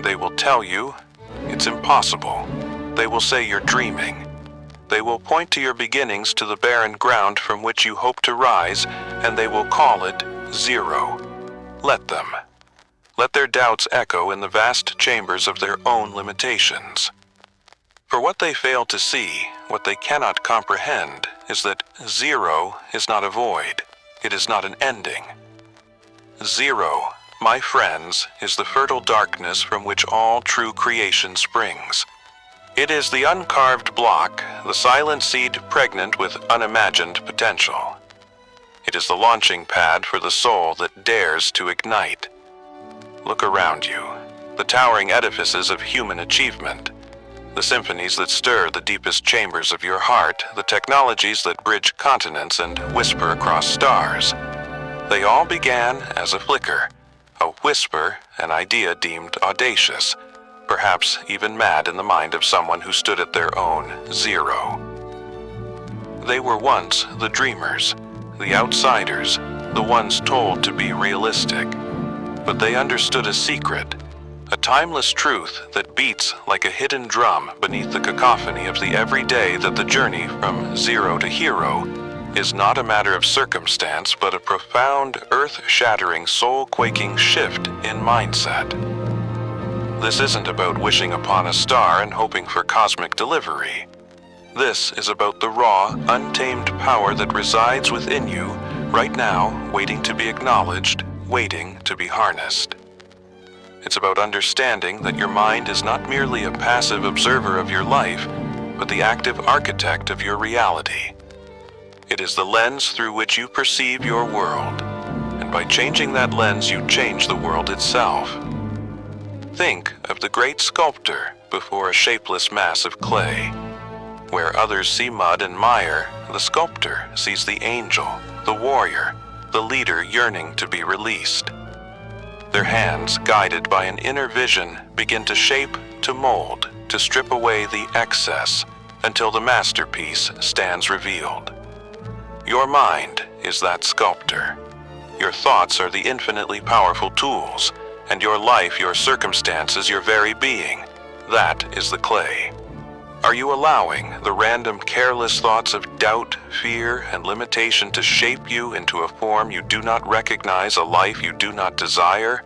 They will tell you it's impossible. They will say you're dreaming. They will point to your beginnings to the barren ground from which you hope to rise, and they will call it zero. Let them. Let their doubts echo in the vast chambers of their own limitations. For what they fail to see, what they cannot comprehend, is that zero is not a void. It is not an ending. Zero, my friends, is the fertile darkness from which all true creation springs. It is the uncarved block, the silent seed pregnant with unimagined potential. It is the launching pad for the soul that dares to ignite. Look around you, the towering edifices of human achievement, the symphonies that stir the deepest chambers of your heart, the technologies that bridge continents and whisper across stars. They all began as a flicker, a whisper, an idea deemed audacious, perhaps even mad in the mind of someone who stood at their own zero. They were once the dreamers, the outsiders, the ones told to be realistic. But they understood a secret, a timeless truth that beats like a hidden drum beneath the cacophony of the everyday, that the journey from zero to hero is not a matter of circumstance, but a profound, earth-shattering, soul-quaking shift in mindset. This isn't about wishing upon a star and hoping for cosmic delivery. This is about the raw, untamed power that resides within you right now, waiting to be acknowledged, waiting to be harnessed. It's about understanding that your mind is not merely a passive observer of your life, but the active architect of your reality. It is the lens through which you perceive your world, and by changing that lens, you change the world itself. Think of the great sculptor before a shapeless mass of clay. Where others see mud and mire, the sculptor sees the angel, the warrior, the leader yearning to be released. Their hands, guided by an inner vision, begin to shape, to mold, to strip away the excess, until the masterpiece stands revealed. Your mind is that sculptor. Your thoughts are the infinitely powerful tools, and your life, your circumstances, your very being, that is the clay. Are you allowing the random, careless thoughts of doubt, fear, and limitation to shape you into a form you do not recognize, a life you do not desire?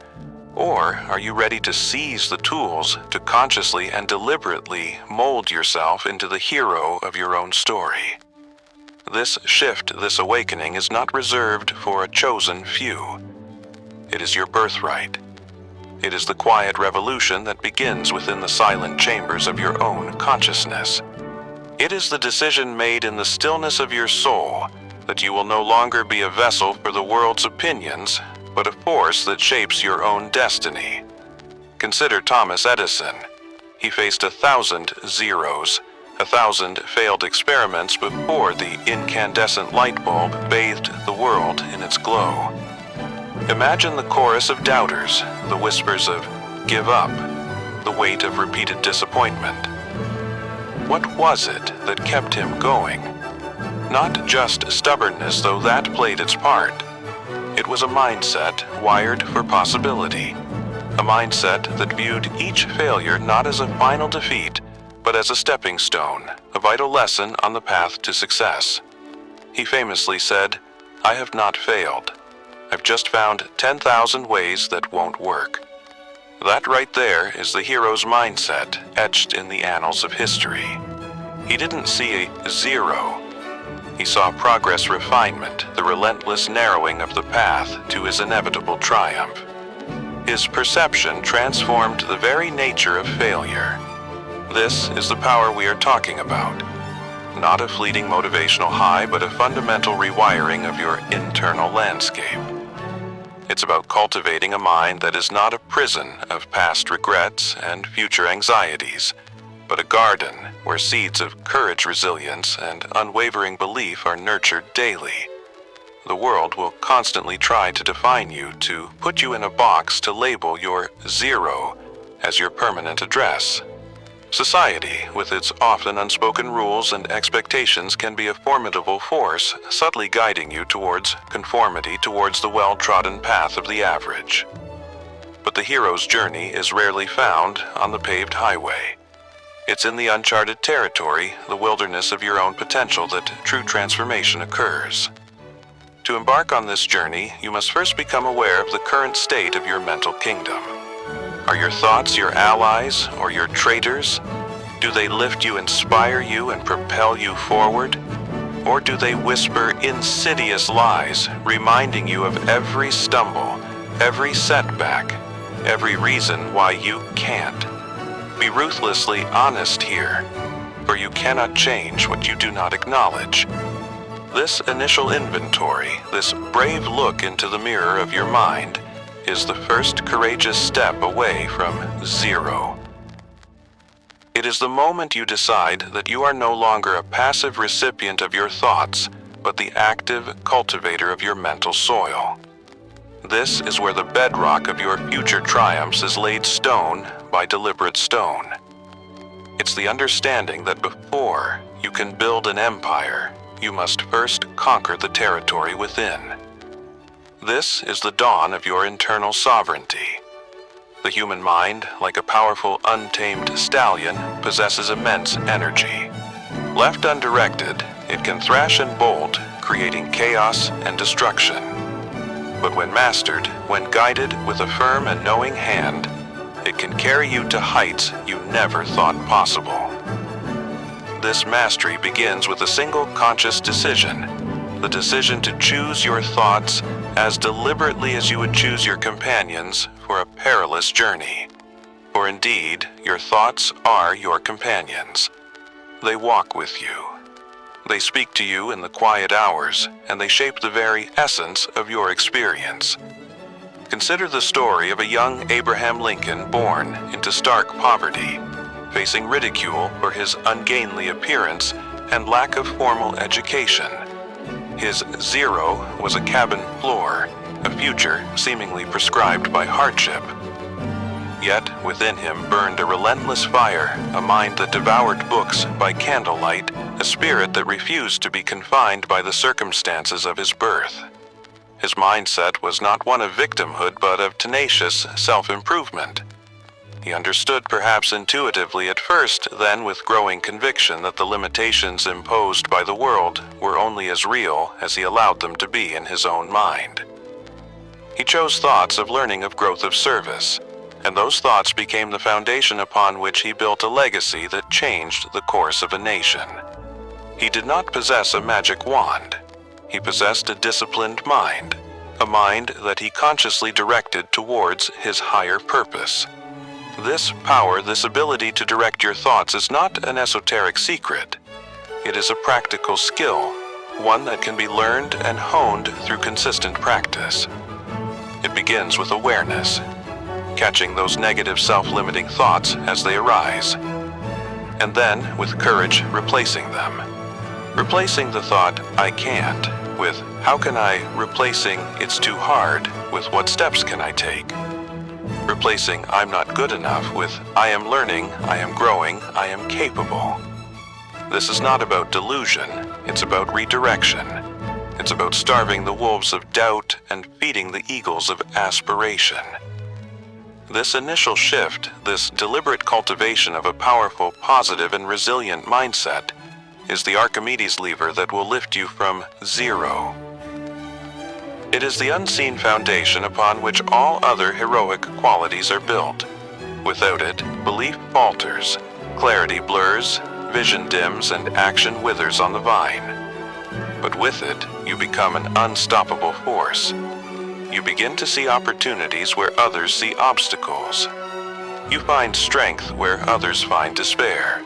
Or are you ready to seize the tools to consciously and deliberately mold yourself into the hero of your own story? This shift, this awakening, is not reserved for a chosen few. It is your birthright. It is the quiet revolution that begins within the silent chambers of your own consciousness. It is the decision made in the stillness of your soul that you will no longer be a vessel for the world's opinions, but a force that shapes your own destiny. Consider Thomas Edison. He faced 1,000 zeros, 1,000 failed experiments before the incandescent light bulb bathed the world in its glow. Imagine the chorus of doubters, the whispers of "give up," the weight of repeated disappointment. What was it that kept him going? Not just stubbornness, though that played its part. It was a mindset wired for possibility, a mindset that viewed each failure not as a final defeat, but as a stepping stone, a vital lesson on the path to success. He famously said, "I have not failed. I've just found 10,000 ways that won't work." That right there is the hero's mindset etched in the annals of history. He didn't see a zero. He saw progress, refinement, the relentless narrowing of the path to his inevitable triumph. His perception transformed the very nature of failure. This is the power we are talking about. Not a fleeting motivational high, but a fundamental rewiring of your internal landscape. It's about cultivating a mind that is not a prison of past regrets and future anxieties, but a garden where seeds of courage, resilience, and unwavering belief are nurtured daily. The world will constantly try to define you, to put you in a box, to label your zero as your permanent address. Society, with its often unspoken rules and expectations, can be a formidable force, subtly guiding you towards conformity, towards the well-trodden path of the average. But the hero's journey is rarely found on the paved highway. It's in the uncharted territory, the wilderness of your own potential, that true transformation occurs. To embark on this journey, you must first become aware of the current state of your mental kingdom. Are your thoughts your allies or your traitors? Do they lift you, inspire you, and propel you forward? Or do they whisper insidious lies, reminding you of every stumble, every setback, every reason why you can't? Be ruthlessly honest here, for you cannot change what you do not acknowledge. This initial inventory, this brave look into the mirror of your mind, is the first courageous step away from zero. It is the moment you decide that you are no longer a passive recipient of your thoughts, but the active cultivator of your mental soil. This is where the bedrock of your future triumphs is laid stone by deliberate stone. It's the understanding that before you can build an empire, you must first conquer the territory within. This is the dawn of your internal sovereignty. The human mind, like a powerful, untamed stallion, possesses immense energy. Left undirected, it can thrash and bolt, creating chaos and destruction. But when mastered, when guided with a firm and knowing hand, it can carry you to heights you never thought possible. This mastery begins with a single conscious decision, the decision to choose your thoughts as deliberately as you would choose your companions for a perilous journey. For indeed, your thoughts are your companions. They walk with you. They speak to you in the quiet hours, and they shape the very essence of your experience. Consider the story of a young Abraham Lincoln born into stark poverty, facing ridicule for his ungainly appearance and lack of formal education. His zero was a cabin floor, a future seemingly prescribed by hardship. Yet within him burned a relentless fire, a mind that devoured books by candlelight, a spirit that refused to be confined by the circumstances of his birth. His mindset was not one of victimhood, but of tenacious self-improvement. He understood, perhaps intuitively at first, then with growing conviction, that the limitations imposed by the world were only as real as he allowed them to be in his own mind. He chose thoughts of learning, of growth, of service, and those thoughts became the foundation upon which he built a legacy that changed the course of a nation. He did not possess a magic wand. He possessed a disciplined mind, a mind that he consciously directed towards his higher purpose. This power, this ability to direct your thoughts, is not an esoteric secret. It is a practical skill, one that can be learned and honed through consistent practice. It begins with awareness, catching those negative self-limiting thoughts as they arise, and then, with courage, replacing them. Replacing the thought, "I can't," with "how can I," replacing "it's too hard," with "what steps can I take?" Replacing "I'm not good enough" with "I am learning, I am growing, I am capable." This is not about delusion, it's about redirection. It's about starving the wolves of doubt and feeding the eagles of aspiration. This initial shift, this deliberate cultivation of a powerful, positive, and resilient mindset, is the Archimedes lever that will lift you from zero. It is the unseen foundation upon which all other heroic qualities are built. Without it, belief falters, clarity blurs, vision dims, and action withers on the vine. But with it, you become an unstoppable force. You begin to see opportunities where others see obstacles. You find strength where others find despair.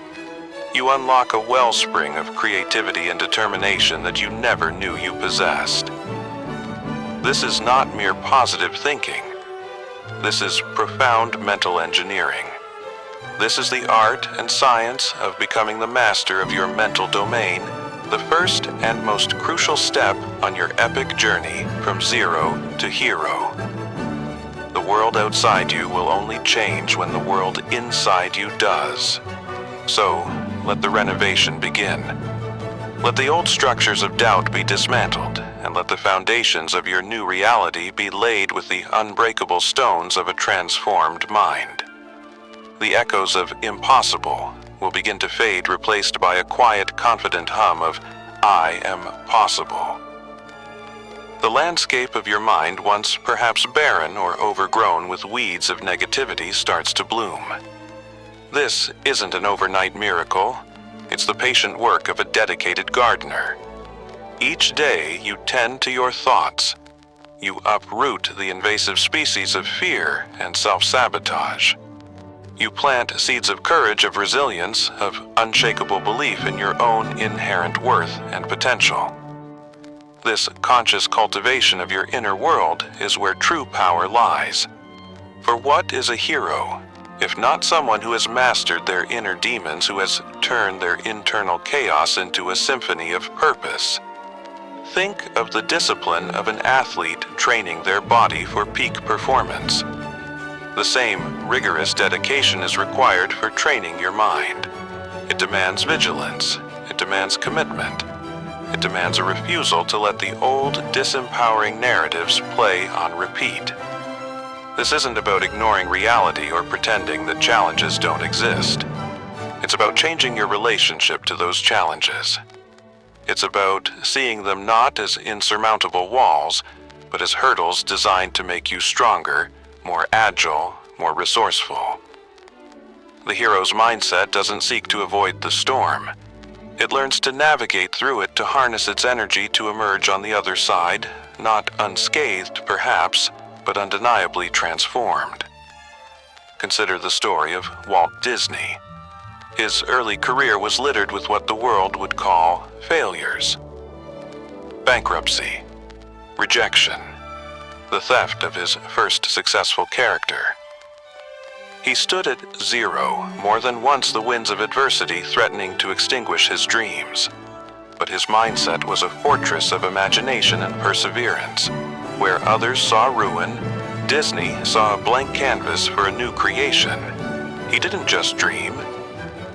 You unlock a wellspring of creativity and determination that you never knew you possessed. This is not mere positive thinking. This is profound mental engineering. This is the art and science of becoming the master of your mental domain, the first and most crucial step on your epic journey from zero to hero. The world outside you will only change when the world inside you does. So, let the renovation begin. Let the old structures of doubt be dismantled, and and let the foundations of your new reality be laid with the unbreakable stones of a transformed mind. The echoes of impossible will begin to fade, replaced by a quiet, confident hum of I am possible. The landscape of your mind, once perhaps barren or overgrown with weeds of negativity, starts to bloom. This isn't an overnight miracle. It's the patient work of a dedicated gardener. Each day you tend to your thoughts. You uproot the invasive species of fear and self-sabotage. You plant seeds of courage, of resilience, of unshakable belief in your own inherent worth and potential. This conscious cultivation of your inner world is where true power lies. For what is a hero, if not someone who has mastered their inner demons, who has turned their internal chaos into a symphony of purpose? Think of the discipline of an athlete training their body for peak performance. The same rigorous dedication is required for training your mind. It demands vigilance. It demands commitment. It demands a refusal to let the old, disempowering narratives play on repeat. This isn't about ignoring reality or pretending that challenges don't exist. It's about changing your relationship to those challenges. It's about seeing them not as insurmountable walls, but as hurdles designed to make you stronger, more agile, more resourceful. The hero's mindset doesn't seek to avoid the storm. It learns to navigate through it, to harness its energy to emerge on the other side, not unscathed perhaps, but undeniably transformed. Consider the story of Walt Disney. His early career was littered with what the world would call failures. Bankruptcy, rejection, the theft of his first successful character. He stood at zero, more than once the winds of adversity threatening to extinguish his dreams. But his mindset was a fortress of imagination and perseverance. Where others saw ruin, Disney saw a blank canvas for a new creation. He didn't just dream.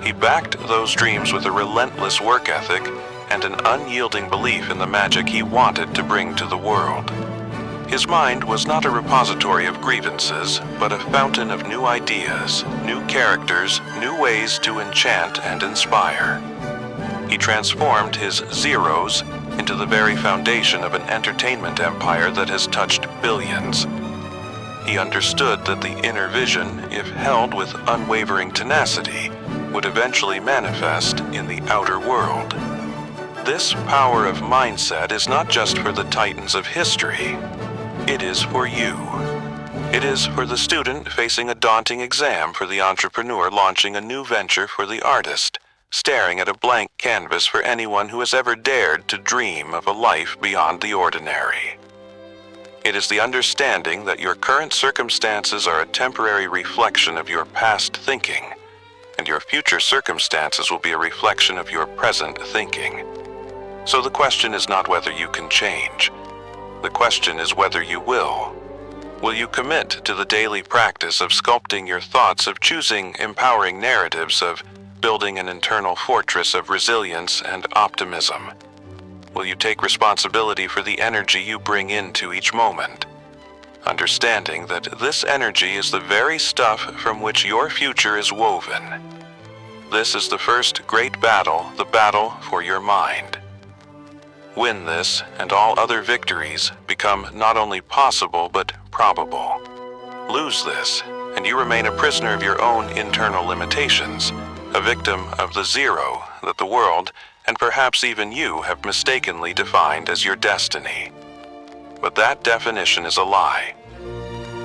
He backed those dreams with a relentless work ethic and an unyielding belief in the magic he wanted to bring to the world. His mind was not a repository of grievances, but a fountain of new ideas, new characters, new ways to enchant and inspire. He transformed his zeros into the very foundation of an entertainment empire that has touched billions. He understood that the inner vision, if held with unwavering tenacity, would eventually manifest in the outer world. This power of mindset is not just for the titans of history. It is for you. It is for the student facing a daunting exam, for the entrepreneur launching a new venture, for the artist staring at a blank canvas, for anyone who has ever dared to dream of a life beyond the ordinary. It is the understanding that your current circumstances are a temporary reflection of your past thinking, and your future circumstances will be a reflection of your present thinking. So the question is not whether you can change. The question is whether you will. Will you commit to the daily practice of sculpting your thoughts, of choosing empowering narratives, of building an internal fortress of resilience and optimism? Will you take responsibility for the energy you bring into each moment, understanding that this energy is the very stuff from which your future is woven? This is the first great battle, the battle for your mind. Win this, and all other victories become not only possible but probable. Lose this, and you remain a prisoner of your own internal limitations, a victim of the zero that the world, and perhaps even you, have mistakenly defined as your destiny. But that definition is a lie.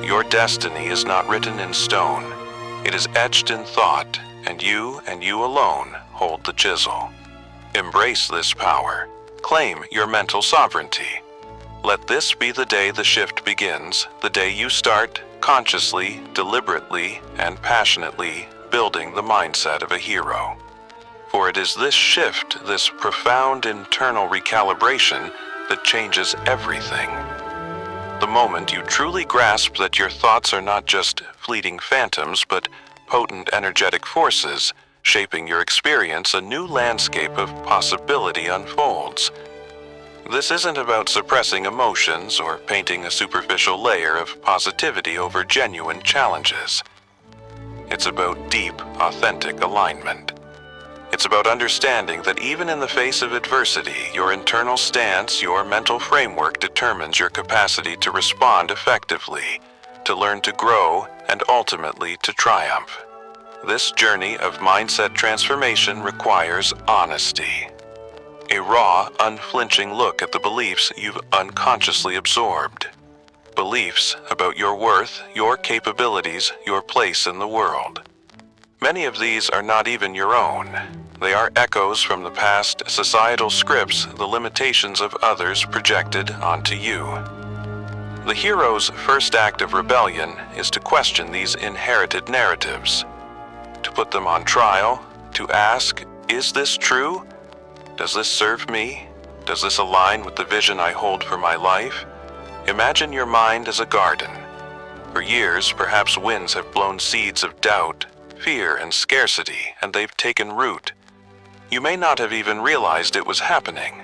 Your destiny is not written in stone. It is etched in thought, and you alone hold the chisel. Embrace this power. Claim your mental sovereignty. Let this be the day the shift begins, the day you start consciously, deliberately, and passionately building the mindset of a hero. For it is this shift, this profound internal recalibration, that changes everything. The moment you truly grasp that your thoughts are not just fleeting phantoms, but potent energetic forces, shaping your experience, a new landscape of possibility unfolds. This isn't about suppressing emotions or painting a superficial layer of positivity over genuine challenges. It's about deep, authentic alignment. It's about understanding that even in the face of adversity, your internal stance, your mental framework determines your capacity to respond effectively, to learn to grow, and ultimately to triumph. This journey of mindset transformation requires honesty. A raw, unflinching look at the beliefs you've unconsciously absorbed. Beliefs about your worth, your capabilities, your place in the world. Many of these are not even your own. They are echoes from the past, societal scripts, the limitations of others projected onto you. The hero's first act of rebellion is to question these inherited narratives, to put them on trial, to ask, is this true? Does this serve me? Does this align with the vision I hold for my life? Imagine your mind as a garden. For years, perhaps winds have blown seeds of doubt, fear, and scarcity, and they've taken root. You may not have even realized it was happening.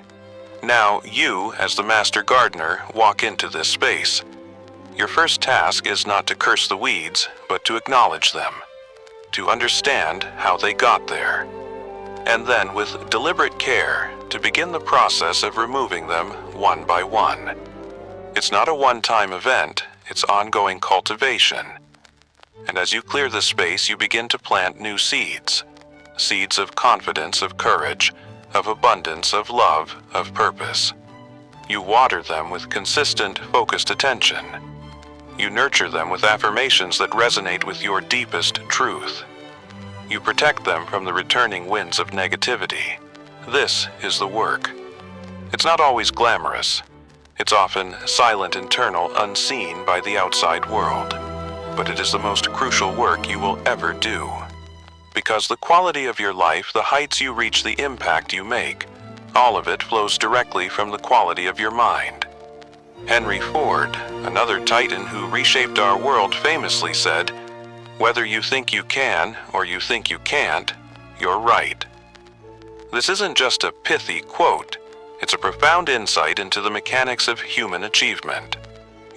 Now you, as the master gardener, walk into this space. Your first task is not to curse the weeds, but to acknowledge them, to understand how they got there, and then with deliberate care to begin the process of removing them one by one. It's not a one-time event, it's ongoing cultivation. And as you clear the space, you begin to plant new seeds. Seeds of confidence, of courage, of abundance, of love, of purpose. You water them with consistent, focused attention. You nurture them with affirmations that resonate with your deepest truth. You protect them from the returning winds of negativity. This is the work. It's not always glamorous. It's often silent, internal, unseen by the outside world. But it is the most crucial work you will ever do. Because the quality of your life, the heights you reach, the impact you make, all of it flows directly from the quality of your mind. Henry Ford, another titan who reshaped our world, famously said, "Whether you think you can or you think you can't, you're right." This isn't just a pithy quote. It's a profound insight into the mechanics of human achievement.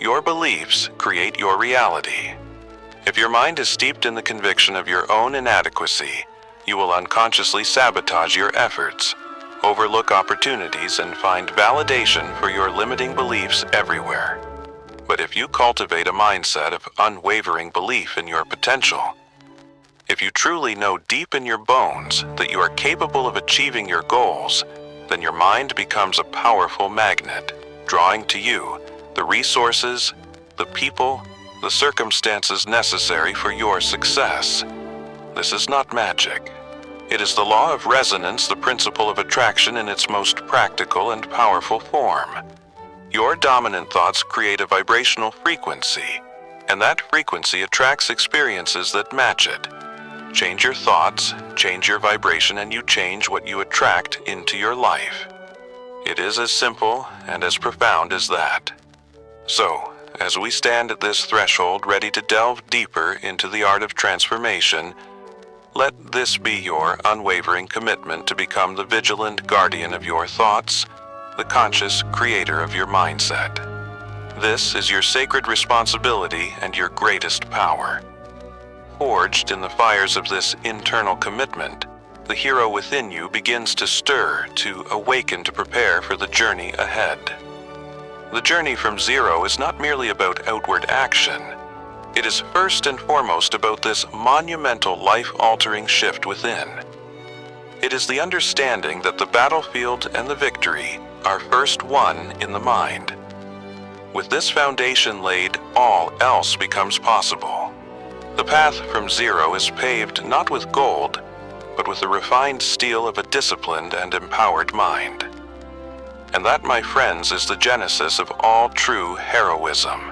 Your beliefs create your reality. If your mind is steeped in the conviction of your own inadequacy, you will unconsciously sabotage your efforts, overlook opportunities, and find validation for your limiting beliefs everywhere. But if you cultivate a mindset of unwavering belief in your potential, if you truly know deep in your bones that you are capable of achieving your goals, then your mind becomes a powerful magnet, drawing to you the resources, the people, the circumstances necessary for your success. This is not magic. It is the law of resonance, the principle of attraction in its most practical and powerful form. Your dominant thoughts create a vibrational frequency, and that frequency attracts experiences that match it. Change your thoughts, change your vibration, and you change what you attract into your life. It is as simple and as profound as that. So, as we stand at this threshold ready to delve deeper into the art of transformation, let this be your unwavering commitment to become the vigilant guardian of your thoughts, the conscious creator of your mindset. This is your sacred responsibility and your greatest power. Forged in the fires of this internal commitment, the hero within you begins to stir, to awaken, to prepare for the journey ahead. The journey from zero is not merely about outward action. It is first and foremost about this monumental life-altering shift within. It is the understanding that the battlefield and the victory are first won in the mind. With this foundation laid, all else becomes possible. The path from zero is paved not with gold, but with the refined steel of a disciplined and empowered mind. And that, my friends, is the genesis of all true heroism.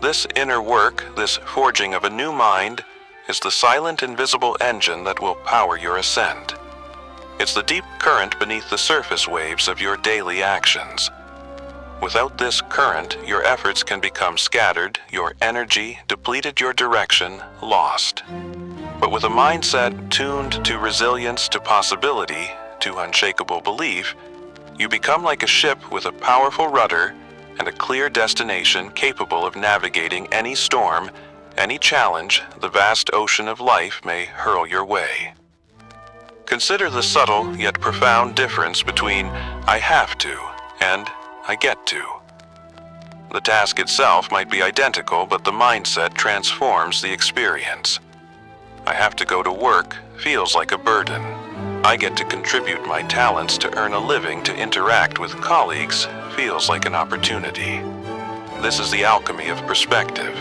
This inner work, this forging of a new mind, is the silent, invisible engine that will power your ascent. It's the deep current beneath the surface waves of your daily actions. Without this current, your efforts can become scattered, your energy depleted, your direction lost. But with a mindset tuned to resilience, to possibility, to unshakable belief, You become like a ship with a powerful rudder and a clear destination capable of navigating any storm, any challenge the vast ocean of life may hurl your way. Consider the subtle yet profound difference between "I have to" and "I get to." The task itself might be identical, but the mindset transforms the experience. "I have to go to work" feels like a burden. "I get to contribute my talents to earn a living to interact with colleagues" feels like an opportunity. This is the alchemy of perspective.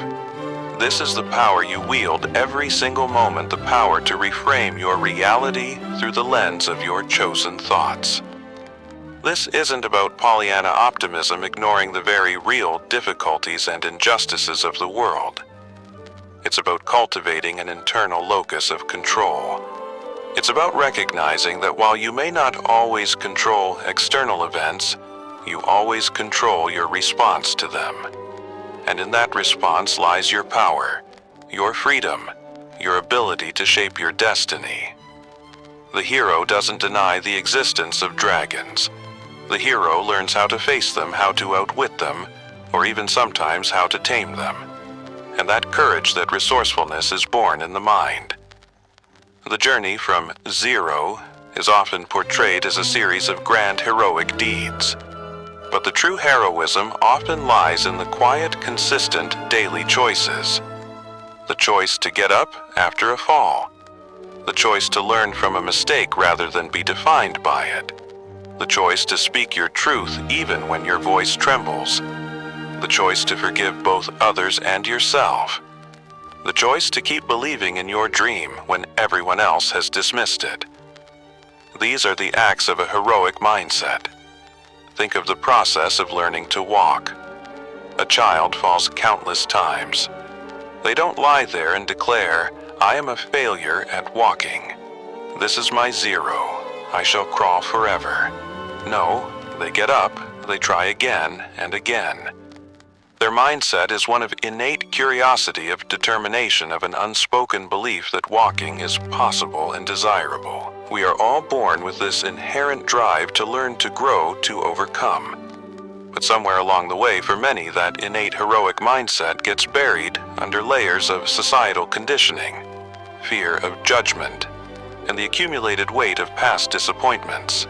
This is the power you wield every single moment, the power to reframe your reality through the lens of your chosen thoughts. This isn't about Pollyanna optimism ignoring the very real difficulties and injustices of the world. It's about cultivating an internal locus of control. It's about recognizing that while you may not always control external events, you always control your response to them. And in that response lies your power, your freedom, your ability to shape your destiny. The hero doesn't deny the existence of dragons. The hero learns how to face them, how to outwit them, or even sometimes how to tame them. And that courage, that resourcefulness is born in the mind. The journey from zero is often portrayed as a series of grand heroic deeds. But the true heroism often lies in the quiet, consistent daily choices. The choice to get up after a fall. The choice to learn from a mistake rather than be defined by it. The choice to speak your truth even when your voice trembles. The choice to forgive both others and yourself. The choice to keep believing in your dream when everyone else has dismissed it. These are the acts of a heroic mindset. Think of the process of learning to walk. A child falls countless times. They don't lie there and declare, "I am a failure at walking. This is my zero. I shall crawl forever." No, they get up, they try again and again. Their mindset is one of innate curiosity, of determination, of an unspoken belief that walking is possible and desirable. We are all born with this inherent drive to learn, to grow, to overcome. But somewhere along the way, for many, that innate heroic mindset gets buried under layers of societal conditioning, fear of judgment, and the accumulated weight of past disappointments.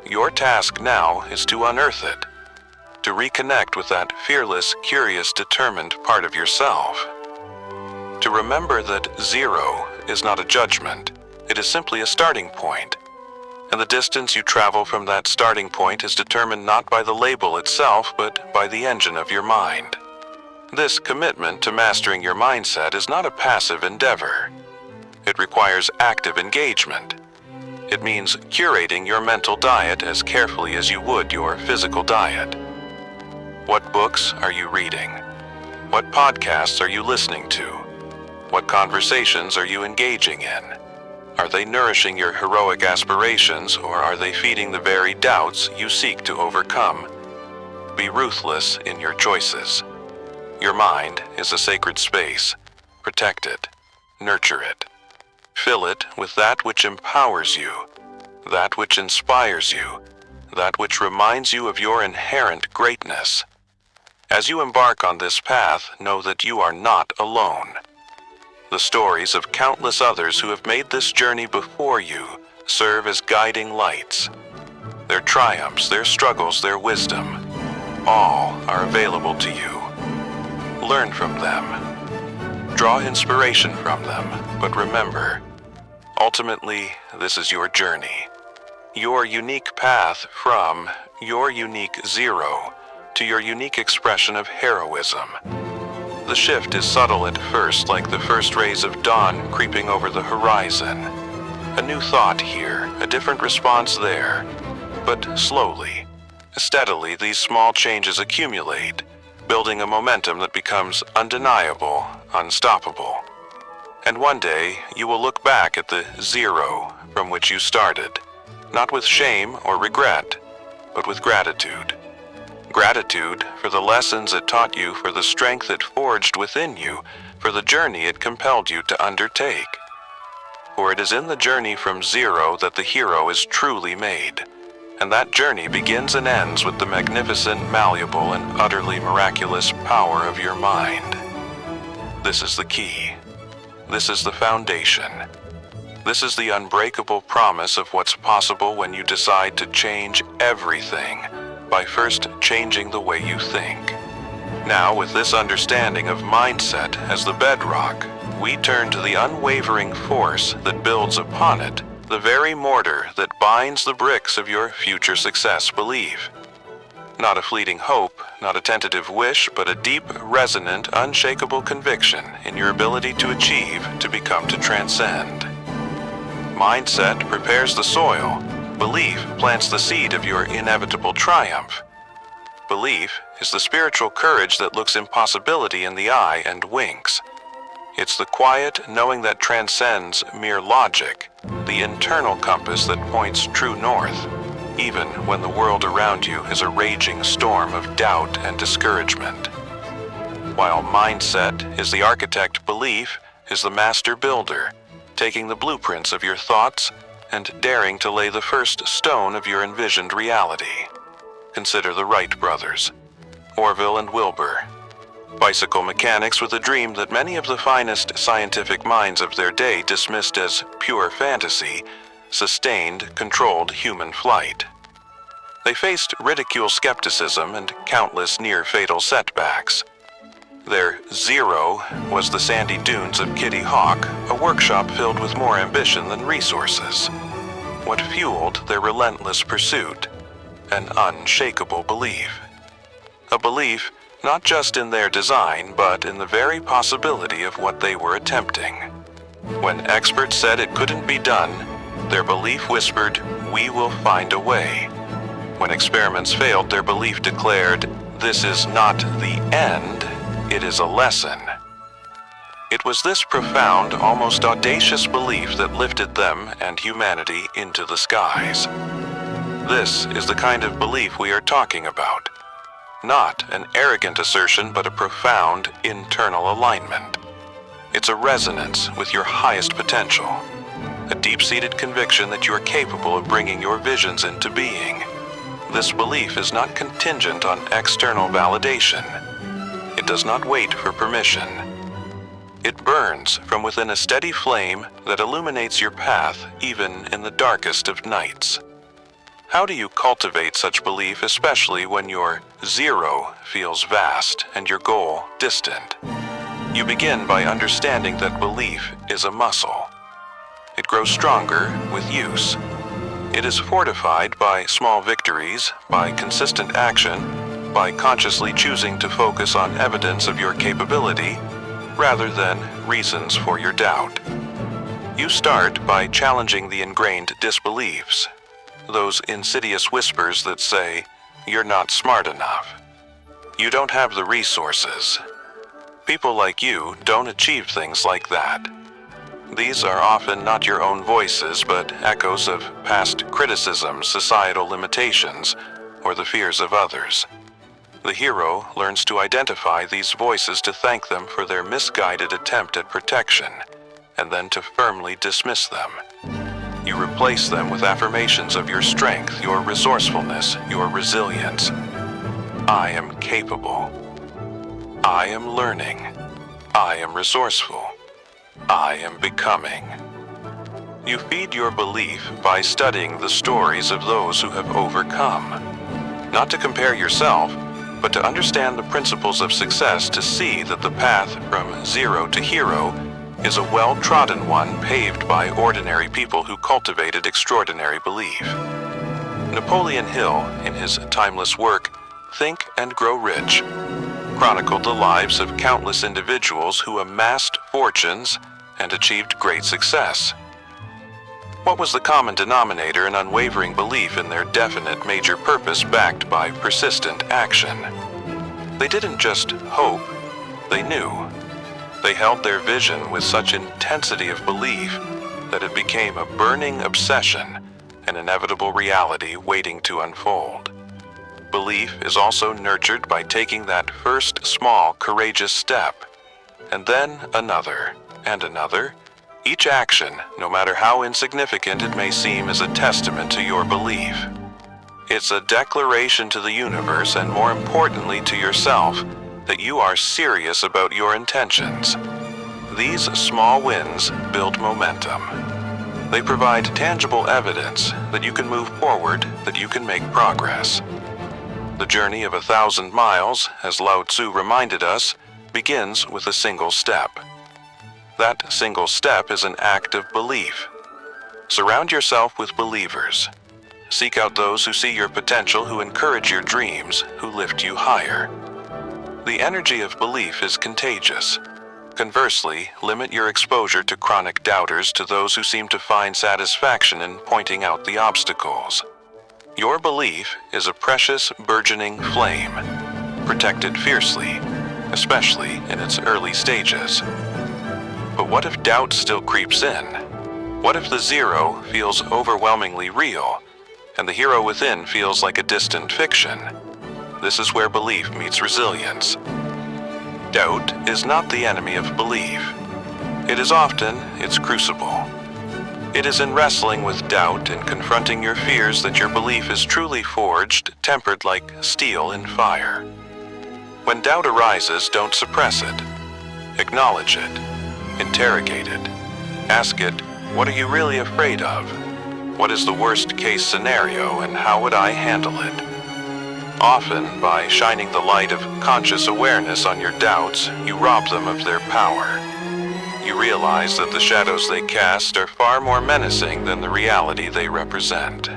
Your task now is to unearth it, to reconnect with that fearless, curious, determined part of yourself. To remember that zero is not a judgment, it is simply a starting point. And the distance you travel from that starting point is determined not by the label itself, but by the engine of your mind. This commitment to mastering your mindset is not a passive endeavor. It requires active engagement. It means curating your mental diet as carefully as you would your physical diet. What books are you reading? What podcasts are you listening to? What conversations are you engaging in? Are they nourishing your heroic aspirations, or are they feeding the very doubts you seek to overcome? Be ruthless in your choices. Your mind is a sacred space. Protect it. Nurture it. Fill it with that which empowers you, that which inspires you, that which reminds you of your inherent greatness. As you embark on this path, know that you are not alone. The stories of countless others who have made this journey before you serve as guiding lights. Their triumphs, their struggles, their wisdom, all are available to you. Learn from them. Draw inspiration from them, but remember, ultimately, this is your journey. Your unique path from your unique zero to your unique expression of heroism. The shift is subtle at first, like the first rays of dawn creeping over the horizon. A new thought here, a different response there. But slowly, steadily, these small changes accumulate, building a momentum that becomes undeniable, unstoppable. And one day, you will look back at the zero from which you started, not with shame or regret, but with gratitude. Gratitude for the lessons it taught you, for the strength it forged within you, for the journey it compelled you to undertake. For it is in the journey from zero that the hero is truly made, And that journey begins and ends with the magnificent, malleable, and utterly miraculous power of your mind. This is the key. This is the foundation. This is the unbreakable promise of what's possible when you decide to change everything by first changing the way you think. Now, with this understanding of mindset as the bedrock, we turn to the unwavering force that builds upon it, the very mortar that binds the bricks of your future success belief. Not a fleeting hope, not a tentative wish, but a deep, resonant, unshakable conviction in your ability to achieve, to become, to transcend. Mindset prepares the soil. Belief plants the seed of your inevitable triumph. Belief is the spiritual courage that looks impossibility in the eye and winks. It's the quiet knowing that transcends mere logic, the internal compass that points true north, even when the world around you is a raging storm of doubt and discouragement. While mindset is the architect, belief is the master builder, taking the blueprints of your thoughts and daring to lay the first stone of your envisioned reality. Consider the Wright brothers, Orville and Wilbur, bicycle mechanics with a dream that many of the finest scientific minds of their day dismissed as pure fantasy, sustained, controlled human flight. They faced ridicule, skepticism, and countless near-fatal setbacks. Their zero was the sandy dunes of Kitty Hawk, a workshop filled with more ambition than resources. What fueled their relentless pursuit? An unshakable belief. A belief not just in their design, but in the very possibility of what they were attempting. When experts said it couldn't be done, their belief whispered, "We will find a way." When experiments failed, their belief declared, "This is not the end, it is a lesson." It was this profound, almost audacious belief that lifted them and humanity into the skies. This is the kind of belief we are talking about. Not an arrogant assertion, but a profound internal alignment. It's a resonance with your highest potential, a deep-seated conviction that you are capable of bringing your visions into being. This belief is not contingent on external validation. It does not wait for permission. It burns from within a steady flame that illuminates your path even in the darkest of nights. How do you cultivate such belief, especially when your zero feels vast and your goal distant? You begin by understanding that belief is a muscle. It grows stronger with use. It is fortified by small victories, by consistent action, by consciously choosing to focus on evidence of your capability rather than reasons for your doubt. You start by challenging the ingrained disbeliefs, those insidious whispers that say, "You're not smart enough. You don't have the resources. People like you don't achieve things like that." These are often not your own voices, but echoes of past criticisms, societal limitations, or the fears of others. The hero learns to identify these voices, to thank them for their misguided attempt at protection, and then to firmly dismiss them. You replace them with affirmations of your strength, your resourcefulness, your resilience. I am capable. I am learning. I am resourceful. I am becoming. You feed your belief by studying the stories of those who have overcome. Not to compare yourself, but to understand the principles of success, to see that the path from zero to hero is a well-trodden one paved by ordinary people who cultivated extraordinary belief. Napoleon Hill, in his timeless work, Think and Grow Rich, chronicled the lives of countless individuals who amassed fortunes and achieved great success. What was the common denominator? An unwavering belief in their definite major purpose backed by persistent action. They didn't just hope, they knew. They held their vision with such intensity of belief that it became a burning obsession, an inevitable reality waiting to unfold. Belief is also nurtured by taking that first small, courageous step, and then another, and another. Each action, no matter how insignificant it may seem, is a testament to your belief. It's a declaration to the universe and, more importantly, to yourself that you are serious about your intentions. These small wins build momentum. They provide tangible evidence that you can move forward, that you can make progress. The journey of 1,000 miles, as Lao Tzu reminded us, begins with a single step. That single step is an act of belief. Surround yourself with believers. Seek out those who see your potential, who encourage your dreams, who lift you higher. The energy of belief is contagious. Conversely, limit your exposure to chronic doubters, to those who seem to find satisfaction in pointing out the obstacles. Your belief is a precious, burgeoning flame. Protect it fiercely, especially in its early stages. But what if doubt still creeps in? What if the zero feels overwhelmingly real, and the hero within feels like a distant fiction? This is where belief meets resilience. Doubt is not the enemy of belief. It is often its crucible. It is in wrestling with doubt and confronting your fears that your belief is truly forged, tempered like steel in fire. When doubt arises, don't suppress it. Acknowledge it. Interrogate it. Ask it, what are you really afraid of? What is the worst-case scenario, and how would I handle it? Often, by shining the light of conscious awareness on your doubts, you rob them of their power. You realize that the shadows they cast are far more menacing than the reality they represent.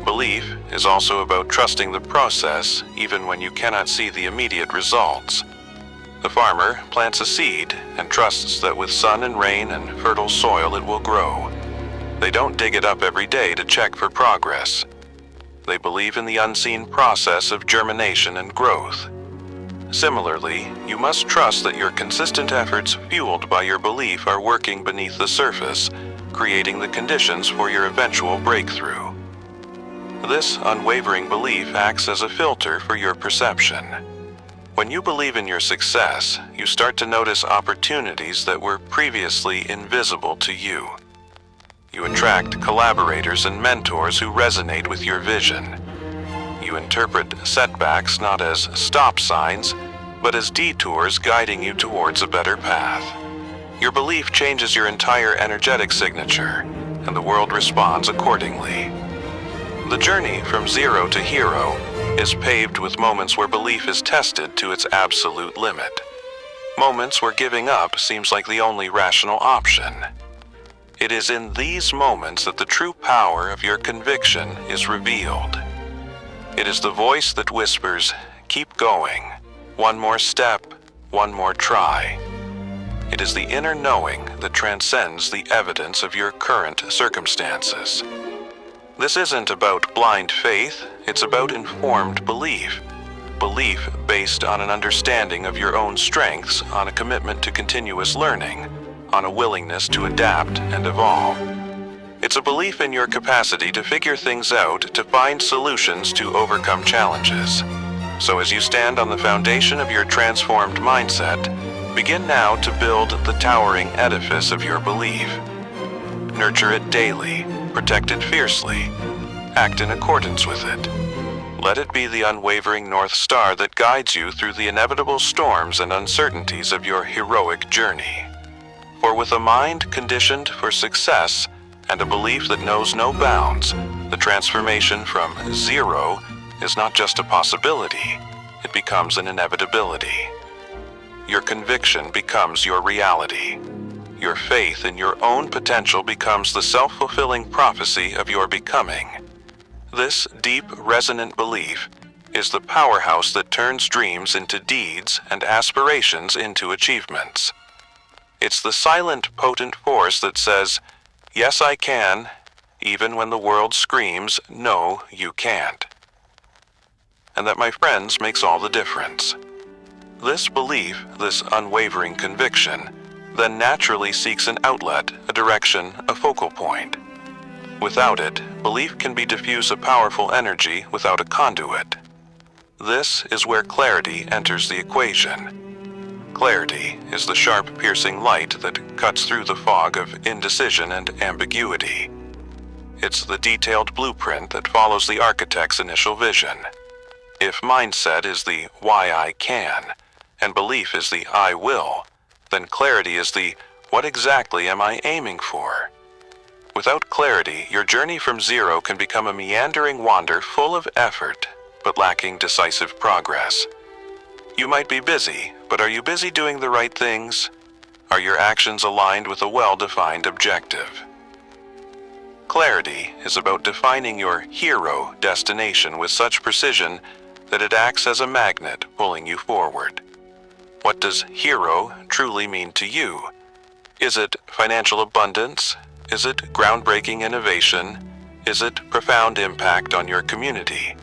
Belief is also about trusting the process, even when you cannot see the immediate results. The farmer plants a seed and trusts that with sun and rain and fertile soil it will grow. They don't dig it up every day to check for progress. They believe in the unseen process of germination and growth. Similarly, you must trust that your consistent efforts, fueled by your belief, are working beneath the surface, creating the conditions for your eventual breakthrough. This unwavering belief acts as a filter for your perception. When you believe in your success, you start to notice opportunities that were previously invisible to you. You attract collaborators and mentors who resonate with your vision. You interpret setbacks not as stop signs, but as detours guiding you towards a better path. Your belief changes your entire energetic signature, and the world responds accordingly. The journey from zero to hero is paved with moments where belief is tested to its absolute limit. Moments where giving up seems like the only rational option. It is in these moments that the true power of your conviction is revealed. It is the voice that whispers, "Keep going. One more step, one more try." It is the inner knowing that transcends the evidence of your current circumstances. This isn't about blind faith, it's about informed belief. Belief based on an understanding of your own strengths, on a commitment to continuous learning, on a willingness to adapt and evolve. It's a belief in your capacity to figure things out, to find solutions, to overcome challenges. So as you stand on the foundation of your transformed mindset, begin now to build the towering edifice of your belief. Nurture it daily, protect it fiercely, act in accordance with it. Let it be the unwavering North Star that guides you through the inevitable storms and uncertainties of your heroic journey. For with a mind conditioned for success and a belief that knows no bounds, the transformation from zero is not just a possibility, it becomes an inevitability. Your conviction becomes your reality. Your faith in your own potential becomes the self-fulfilling prophecy of your becoming. This deep, resonant belief is the powerhouse that turns dreams into deeds and aspirations into achievements. It's the silent, potent force that says, "Yes, I can," even when the world screams, "No, you can't." And that, my friends, makes all the difference. This belief, this unwavering conviction, then naturally seeks an outlet, a direction, a focal point. Without it, belief can be diffuse a powerful energy without a conduit. This is where clarity enters the equation. Clarity is the sharp, piercing light that cuts through the fog of indecision and ambiguity. It's the detailed blueprint that follows the architect's initial vision. If mindset is the why I can, and belief is the I will, then clarity is the what exactly am I aiming for? Without clarity, your journey from zero can become a meandering wander full of effort, but lacking decisive progress. You might be busy, but are you busy doing the right things? Are your actions aligned with a well-defined objective? Clarity is about defining your hero destination with such precision that it acts as a magnet pulling you forward. What does hero truly mean to you? Is it financial abundance? Is it groundbreaking innovation? Is it profound impact on your community?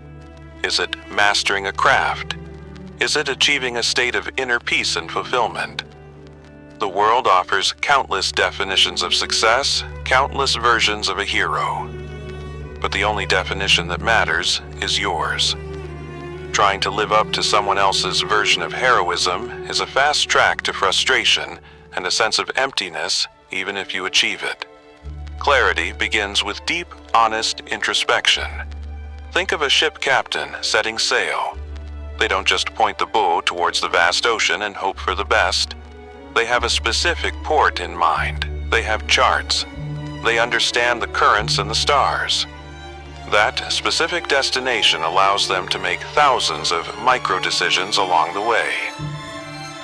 Is it mastering a craft? Is it achieving a state of inner peace and fulfillment? The world offers countless definitions of success, countless versions of a hero. But the only definition that matters is yours. Trying to live up to someone else's version of heroism is a fast track to frustration and a sense of emptiness, even if you achieve it. Clarity begins with deep, honest introspection. Think of a ship captain setting sail. They don't just point the bow towards the vast ocean and hope for the best. They have a specific port in mind. They have charts. They understand the currents and the stars. That specific destination allows them to make thousands of micro-decisions along the way.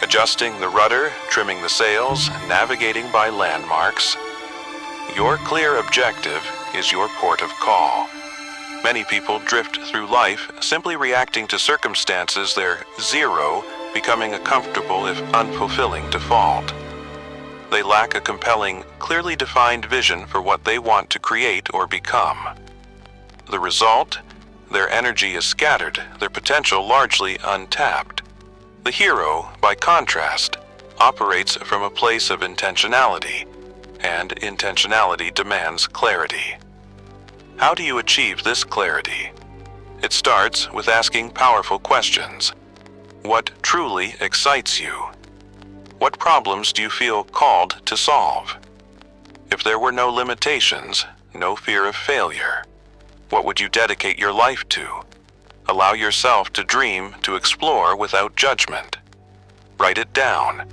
Adjusting the rudder, trimming the sails, navigating by landmarks. Your clear objective is your port of call. Many people drift through life simply reacting to circumstances, their zero becoming a comfortable if unfulfilling default. They lack a compelling, clearly defined vision for what they want to create or become. The result? Their energy is scattered, their potential largely untapped. The hero, by contrast, operates from a place of intentionality, and intentionality demands clarity. How do you achieve this clarity? It starts with asking powerful questions. What truly excites you? What problems do you feel called to solve? If there were no limitations, no fear of failure, what would you dedicate your life to? Allow yourself to dream, to explore without judgment. Write it down.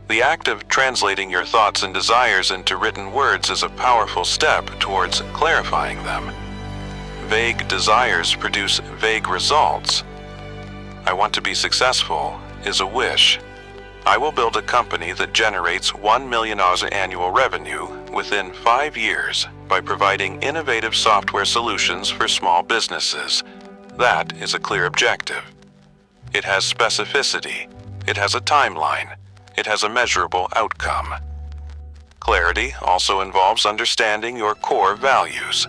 The act of translating your thoughts and desires into written words is a powerful step towards clarifying them. Vague desires produce vague results. I want to be successful is a wish. I will build a company that generates $1 million annual revenue within 5 years by providing innovative software solutions for small businesses. That is a clear objective. It has specificity. It has a timeline. It has a measurable outcome. Clarity also involves understanding your core values.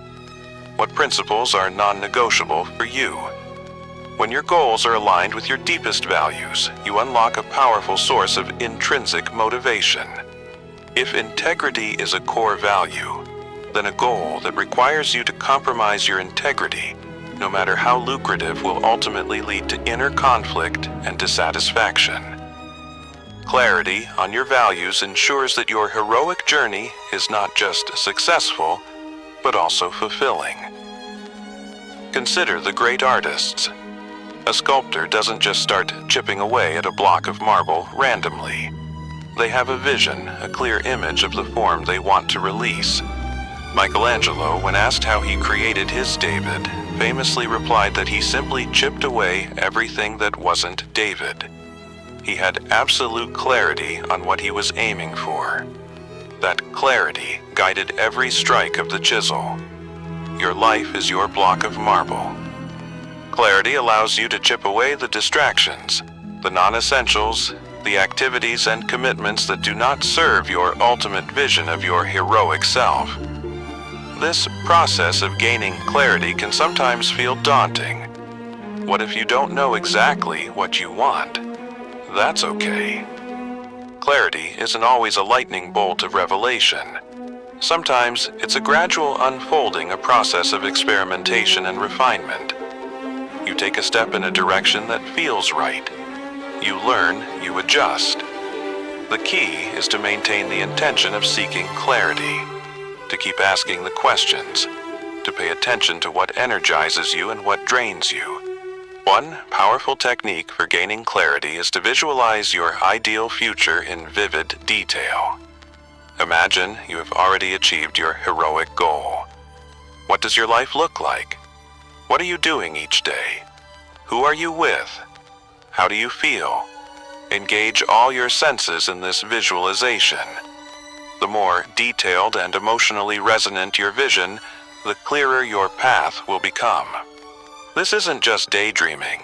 What principles are non-negotiable for you? When your goals are aligned with your deepest values, you unlock a powerful source of intrinsic motivation. If integrity is a core value, then a goal that requires you to compromise your integrity, no matter how lucrative, will ultimately lead to inner conflict and dissatisfaction. Clarity on your values ensures that your heroic journey is not just successful, but also fulfilling. Consider the great artists. A sculptor doesn't just start chipping away at a block of marble randomly. They have a vision, a clear image of the form they want to release. Michelangelo, when asked how he created his David, famously replied that he simply chipped away everything that wasn't David. He had absolute clarity on what he was aiming for. That clarity guided every strike of the chisel. Your life is your block of marble. Clarity allows you to chip away the distractions, the non-essentials, the activities and commitments that do not serve your ultimate vision of your heroic self. This process of gaining clarity can sometimes feel daunting. What if you don't know exactly what you want? That's okay. Clarity isn't always a lightning bolt of revelation. Sometimes it's a gradual unfolding, a process of experimentation and refinement. You take a step in a direction that feels right. You learn, you adjust. The key is to maintain the intention of seeking clarity, to keep asking the questions. to pay attention to what energizes you and what drains you. One powerful technique for gaining clarity is to visualize your ideal future in vivid detail. Imagine you have already achieved your heroic goal. What does your life look like? What are you doing each day? Who are you with? How do you feel? Engage all your senses in this visualization. The more detailed and emotionally resonant your vision, the clearer your path will become. This isn't just daydreaming.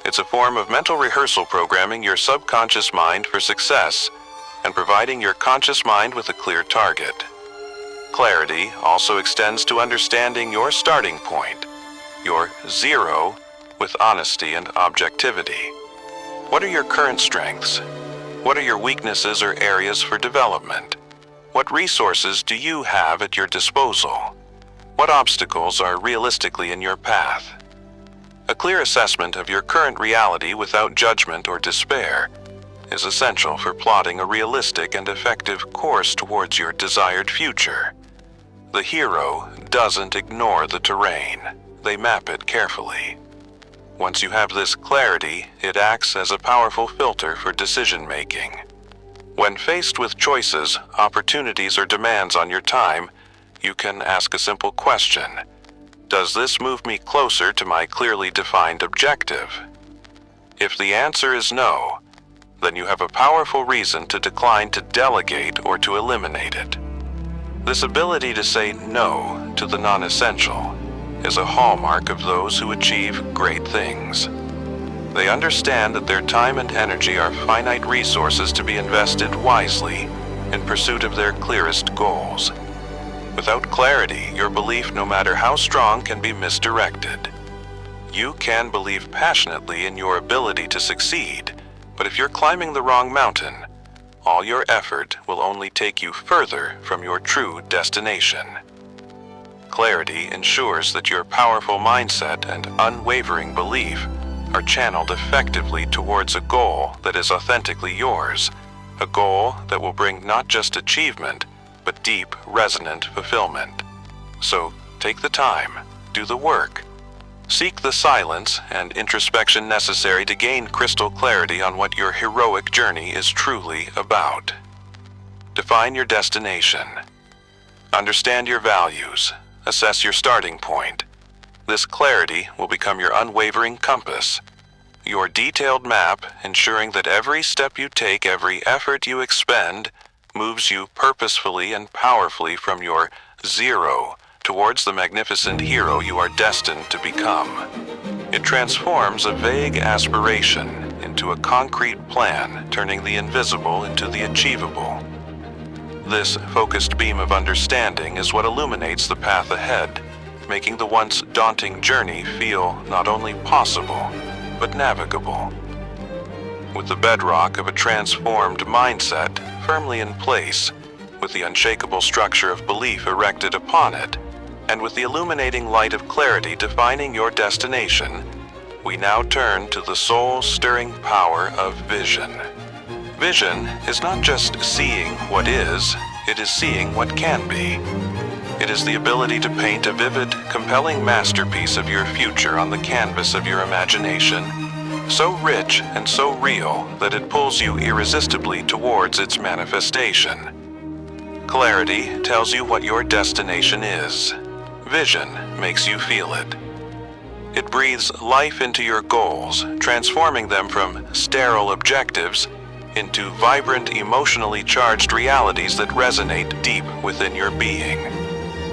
It's a form of mental rehearsal programming your subconscious mind for success and providing your conscious mind with a clear target. Clarity also extends to understanding your starting point, your zero, with honesty and objectivity. What are your current strengths? What are your weaknesses or areas for development? What resources do you have at your disposal? What obstacles are realistically in your path? A clear assessment of your current reality without judgment or despair is essential for plotting a realistic and effective course towards your desired future. The hero doesn't ignore the terrain. They map it carefully. Once you have this clarity, it acts as a powerful filter for decision-making. When faced with choices, opportunities, or demands on your time, you can ask a simple question. Does this move me closer to my clearly defined objective? If the answer is no, then you have a powerful reason to decline to delegate or to eliminate it. This ability to say no to the non-essential is a hallmark of those who achieve great things. They understand that their time and energy are finite resources to be invested wisely in pursuit of their clearest goals. Without clarity, your belief, no matter how strong, can be misdirected. You can believe passionately in your ability to succeed, but if you're climbing the wrong mountain, all your effort will only take you further from your true destination. Clarity ensures that your powerful mindset and unwavering belief are channeled effectively towards a goal that is authentically yours, a goal that will bring not just achievement, but deep, resonant fulfillment. So take the time, do the work. Seek the silence and introspection necessary to gain crystal clarity on what your heroic journey is truly about. Define your destination. Understand your values. Assess your starting point. This clarity will become your unwavering compass, your detailed map ensuring that every step you take, every effort you expend, moves you purposefully and powerfully from your zero towards the magnificent hero you are destined to become. It transforms a vague aspiration into a concrete plan, turning the invisible into the achievable. This focused beam of understanding is what illuminates the path ahead, making the once daunting journey feel not only possible, but navigable. With the bedrock of a transformed mindset firmly in place, with the unshakable structure of belief erected upon it, and with the illuminating light of clarity defining your destination, we now turn to the soul-stirring power of vision. Vision is not just seeing what is, it is seeing what can be. It is the ability to paint a vivid, compelling masterpiece of your future on the canvas of your imagination, so rich and so real that it pulls you irresistibly towards its manifestation. Clarity tells you what your destination is. Vision makes you feel it. It breathes life into your goals, transforming them from sterile objectives into vibrant, emotionally charged realities that resonate deep within your being.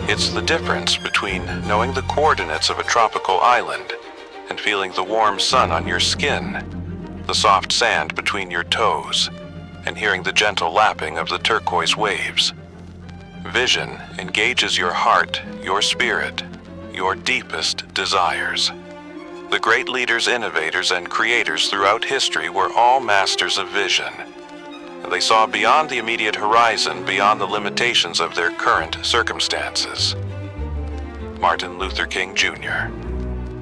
It's the difference between knowing the coordinates of a tropical island and feeling the warm sun on your skin, the soft sand between your toes, and hearing the gentle lapping of the turquoise waves. Vision engages your heart, your spirit, your deepest desires. The great leaders, innovators, and creators throughout history were all masters of vision. They saw beyond the immediate horizon, beyond the limitations of their current circumstances. Martin Luther King Jr.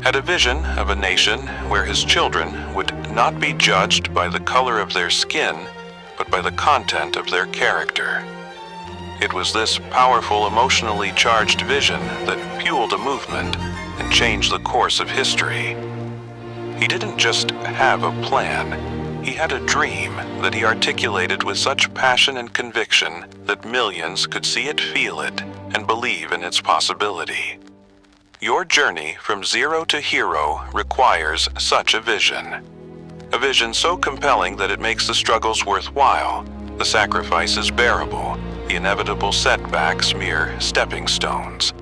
had a vision of a nation where his children would not be judged by the color of their skin, but by the content of their character. It was this powerful, emotionally charged vision that fueled a movement and changed the course of history. He didn't just have a plan, he had a dream that he articulated with such passion and conviction that millions could see it, feel it, and believe in its possibility. Your journey from zero to hero requires such a vision. A vision so compelling that it makes the struggles worthwhile, the sacrifices bearable, the inevitable setbacks mere stepping stones.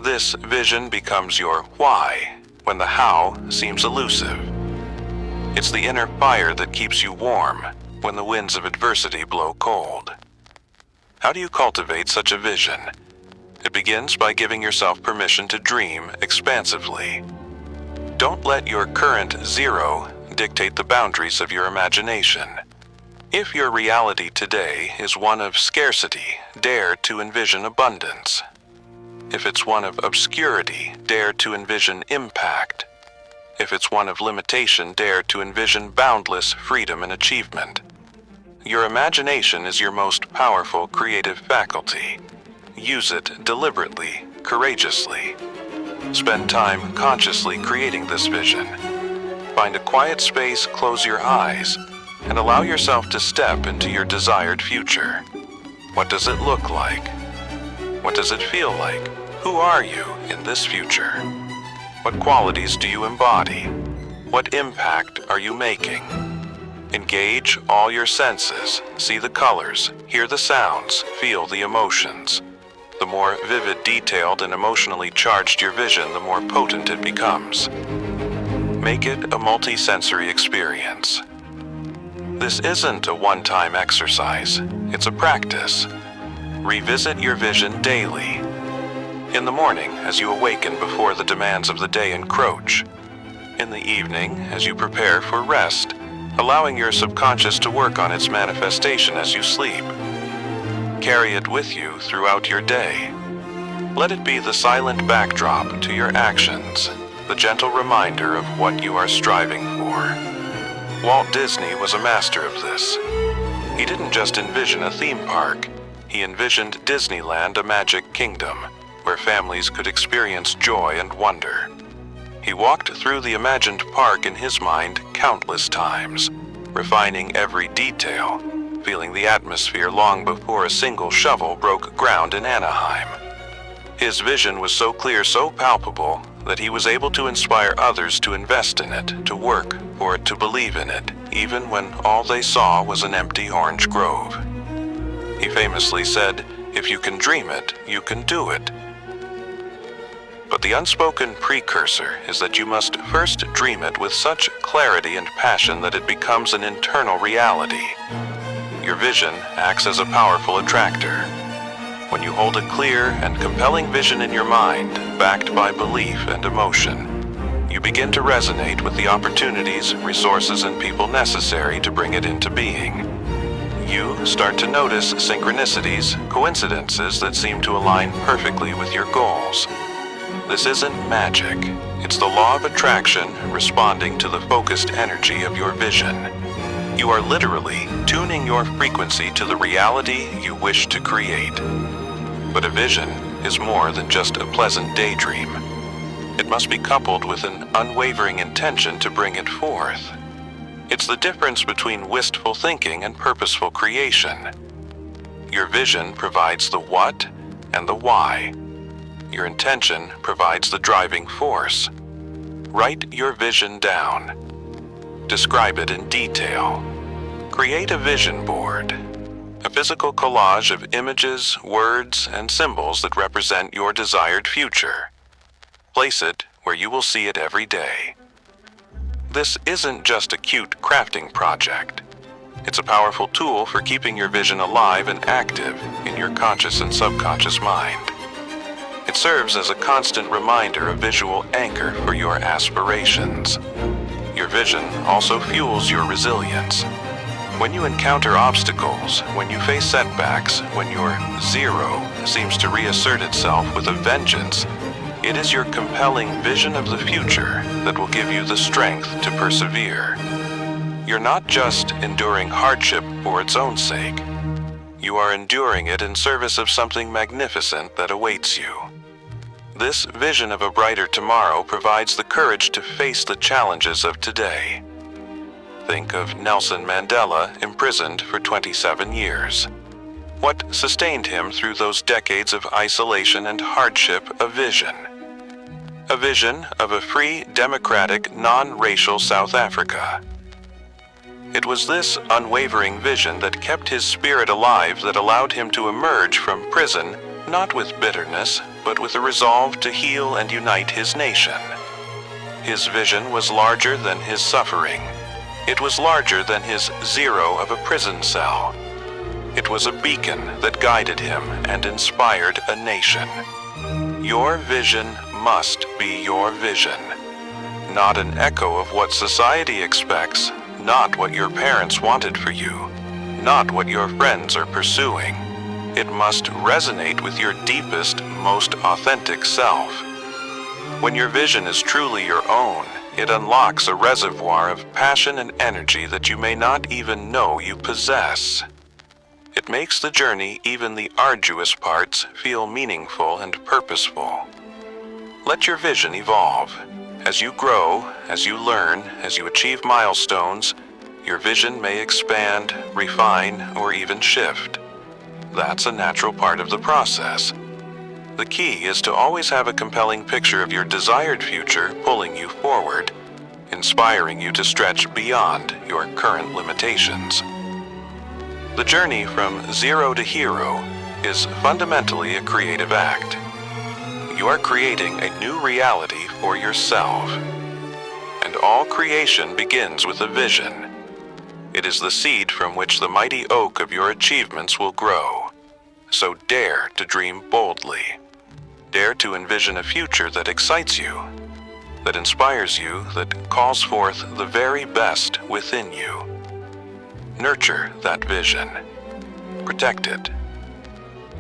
This vision becomes your why when the how seems elusive. It's the inner fire that keeps you warm when the winds of adversity blow cold. How do you cultivate such a vision? It begins by giving yourself permission to dream expansively. Don't let your current zero dictate the boundaries of your imagination. If your reality today is one of scarcity, dare to envision abundance. If it's one of obscurity, dare to envision impact. If it's one of limitation, dare to envision boundless freedom and achievement. Your imagination is your most powerful creative faculty. Use it deliberately, courageously. Spend time consciously creating this vision. Find a quiet space, close your eyes, and allow yourself to step into your desired future. What does it look like? What does it feel like? Who are you in this future? What qualities do you embody? What impact are you making? Engage all your senses, see the colors, hear the sounds, feel the emotions. The more vivid, detailed, and emotionally charged your vision, the more potent it becomes. Make it a multi-sensory experience. This isn't a one-time exercise, it's a practice. Revisit your vision daily. In the morning, as you awaken before the demands of the day encroach. In the evening, as you prepare for rest, allowing your subconscious to work on its manifestation as you sleep. Carry it with you throughout your day. Let it be the silent backdrop to your actions, the gentle reminder of what you are striving for. Walt Disney was a master of this. He didn't just envision a theme park, he envisioned Disneyland, a magic kingdom, where families could experience joy and wonder. He walked through the imagined park in his mind countless times, refining every detail, feeling the atmosphere long before a single shovel broke ground in Anaheim. His vision was so clear, so palpable, that he was able to inspire others to invest in it, to work for it, to believe in it, even when all they saw was an empty orange grove. He famously said, "If you can dream it, you can do it." But the unspoken precursor is that you must first dream it with such clarity and passion that it becomes an internal reality. Your vision acts as a powerful attractor. When you hold a clear and compelling vision in your mind, backed by belief and emotion, you begin to resonate with the opportunities, resources, and people necessary to bring it into being. You start to notice synchronicities, coincidences that seem to align perfectly with your goals. This isn't magic. It's the law of attraction responding to the focused energy of your vision. You are literally tuning your frequency to the reality you wish to create. But a vision is more than just a pleasant daydream. It must be coupled with an unwavering intention to bring it forth. It's the difference between wistful thinking and purposeful creation. Your vision provides the what and the why. Your intention provides the driving force. Write your vision down. Describe it in detail. Create a vision board, a physical collage of images, words, and symbols that represent your desired future. Place it where you will see it every day. This isn't just a cute crafting project. It's a powerful tool for keeping your vision alive and active in your conscious and subconscious mind. It serves as a constant reminder, a visual anchor for your aspirations. Your vision also fuels your resilience. When you encounter obstacles, when you face setbacks, when your zero seems to reassert itself with a vengeance, it is your compelling vision of the future that will give you the strength to persevere. You're not just enduring hardship for its own sake. You are enduring it in service of something magnificent that awaits you. This vision of a brighter tomorrow provides the courage to face the challenges of today. Think of Nelson Mandela, imprisoned for 27 years. What sustained him through those decades of isolation and hardship? A vision. A vision of a free, democratic, non-racial South Africa. It was this unwavering vision that kept his spirit alive, that allowed him to emerge from prison, not with bitterness, but with a resolve to heal and unite his nation. His vision was larger than his suffering. It was larger than his zero of a prison cell. It was a beacon that guided him and inspired a nation. Your vision must be your vision. Not an echo of what society expects, not what your parents wanted for you, not what your friends are pursuing. It must resonate with your deepest, most authentic self. When your vision is truly your own, it unlocks a reservoir of passion and energy that you may not even know you possess. It makes the journey, even the arduous parts, feel meaningful and purposeful. Let your vision evolve. As you grow, as you learn, as you achieve milestones, your vision may expand, refine, or even shift. That's a natural part of the process. The key is to always have a compelling picture of your desired future pulling you forward, inspiring you to stretch beyond your current limitations. The journey from zero to hero is fundamentally a creative act. You are creating a new reality for yourself. And all creation begins with a vision. It is the seed from which the mighty oak of your achievements will grow. So dare to dream boldly. Dare to envision a future that excites you, that inspires you, that calls forth the very best within you. Nurture that vision. Protect it.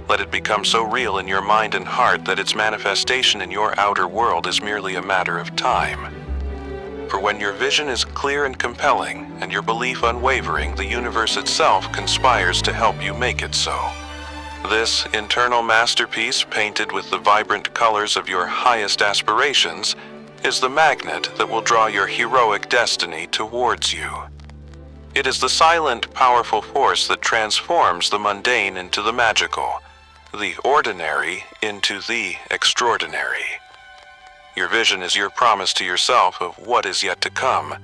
Let it become so real in your mind and heart that its manifestation in your outer world is merely a matter of time. For when your vision is clear and compelling, and your belief unwavering, the universe itself conspires to help you make it so. This internal masterpiece, painted with the vibrant colors of your highest aspirations, is the magnet that will draw your heroic destiny towards you. It is the silent, powerful force that transforms the mundane into the magical, the ordinary into the extraordinary. Your vision is your promise to yourself of what is yet to come,